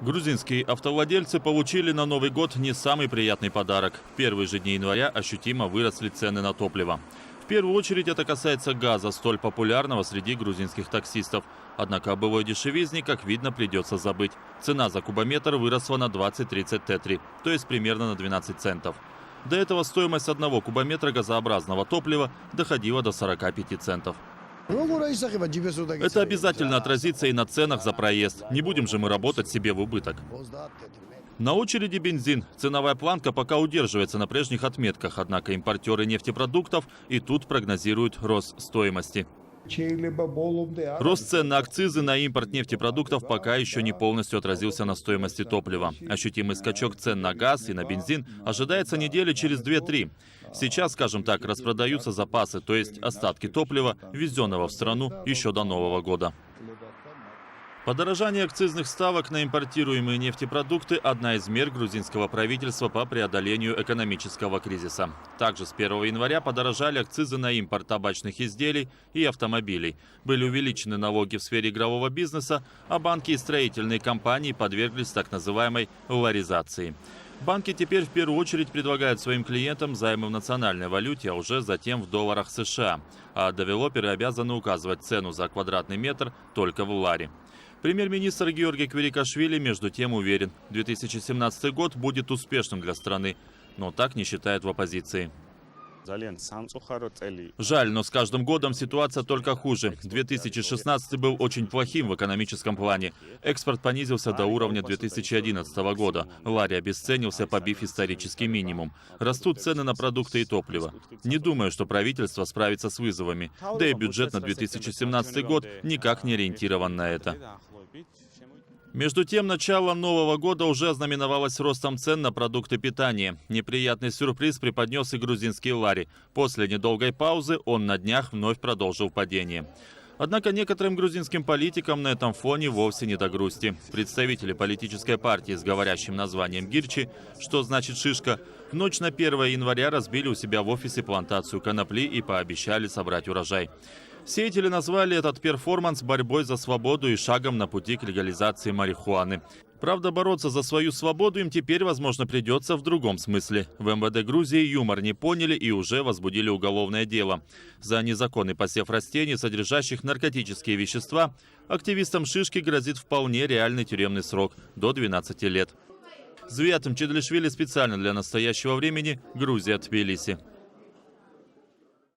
Грузинские автовладельцы получили на Новый год не самый приятный подарок. В первые же дни января ощутимо выросли цены на топливо. В первую очередь это касается газа, столь популярного среди грузинских таксистов. Однако о былой дешевизне, как видно, придется забыть. Цена за кубометр выросла на 20-30 тетри, то есть примерно на 12 центов. До этого стоимость одного кубометра газообразного топлива доходила до 45 центов. Это обязательно отразится и на ценах за проезд. Не будем же мы работать себе в убыток. На очереди бензин. Ценовая планка пока удерживается на прежних отметках, однако импортеры нефтепродуктов и тут прогнозируют рост стоимости. Рост цен на акцизы на импорт нефтепродуктов пока еще не полностью отразился на стоимости топлива. Ощутимый скачок цен на газ и на бензин ожидается недели через 2-3. Сейчас, скажем так, распродаются запасы, то есть остатки топлива, ввезенного в страну еще до Нового года. Подорожание акцизных ставок на импортируемые нефтепродукты – одна из мер грузинского правительства по преодолению экономического кризиса. Также с 1 января подорожали акцизы на импорт табачных изделий и автомобилей. Были увеличены налоги в сфере игрового бизнеса, а банки и строительные компании подверглись так называемой ларизации. Банки теперь в первую очередь предлагают своим клиентам займы в национальной валюте, а уже затем в долларах США. А девелоперы обязаны указывать цену за квадратный метр только в ларе. Премьер-министр Георгий Квирикашвили, между тем, уверен, 2017 год будет успешным для страны, но так не считают в оппозиции. Жаль, но с каждым годом ситуация только хуже. 2016 был очень плохим в экономическом плане. Экспорт понизился до уровня 2011 года. Лари обесценился, побив исторический минимум. Растут цены на продукты и топливо. Не думаю, что правительство справится с вызовами. Да и бюджет на 2017 год никак не ориентирован на это. Между тем, начало Нового года уже ознаменовалось ростом цен на продукты питания. Неприятный сюрприз преподнес и грузинский лари. После недолгой паузы он на днях вновь продолжил падение. Однако некоторым грузинским политикам на этом фоне вовсе не до грусти. Представители политической партии с говорящим названием «Гирчи», что значит «шишка», в ночь на 1 января разбили у себя в офисе плантацию конопли и пообещали собрать урожай. Сеятели назвали этот перформанс борьбой за свободу и шагом на пути к легализации марихуаны. Правда, бороться за свою свободу им теперь, возможно, придется в другом смысле. В МВД Грузии юмор не поняли и уже возбудили уголовное дело. За незаконный посев растений, содержащих наркотические вещества, активистам шишки грозит вполне реальный тюремный срок – до 12 лет. Звиат Мчедлишвили специально для настоящего времени. Грузия, Тбилиси.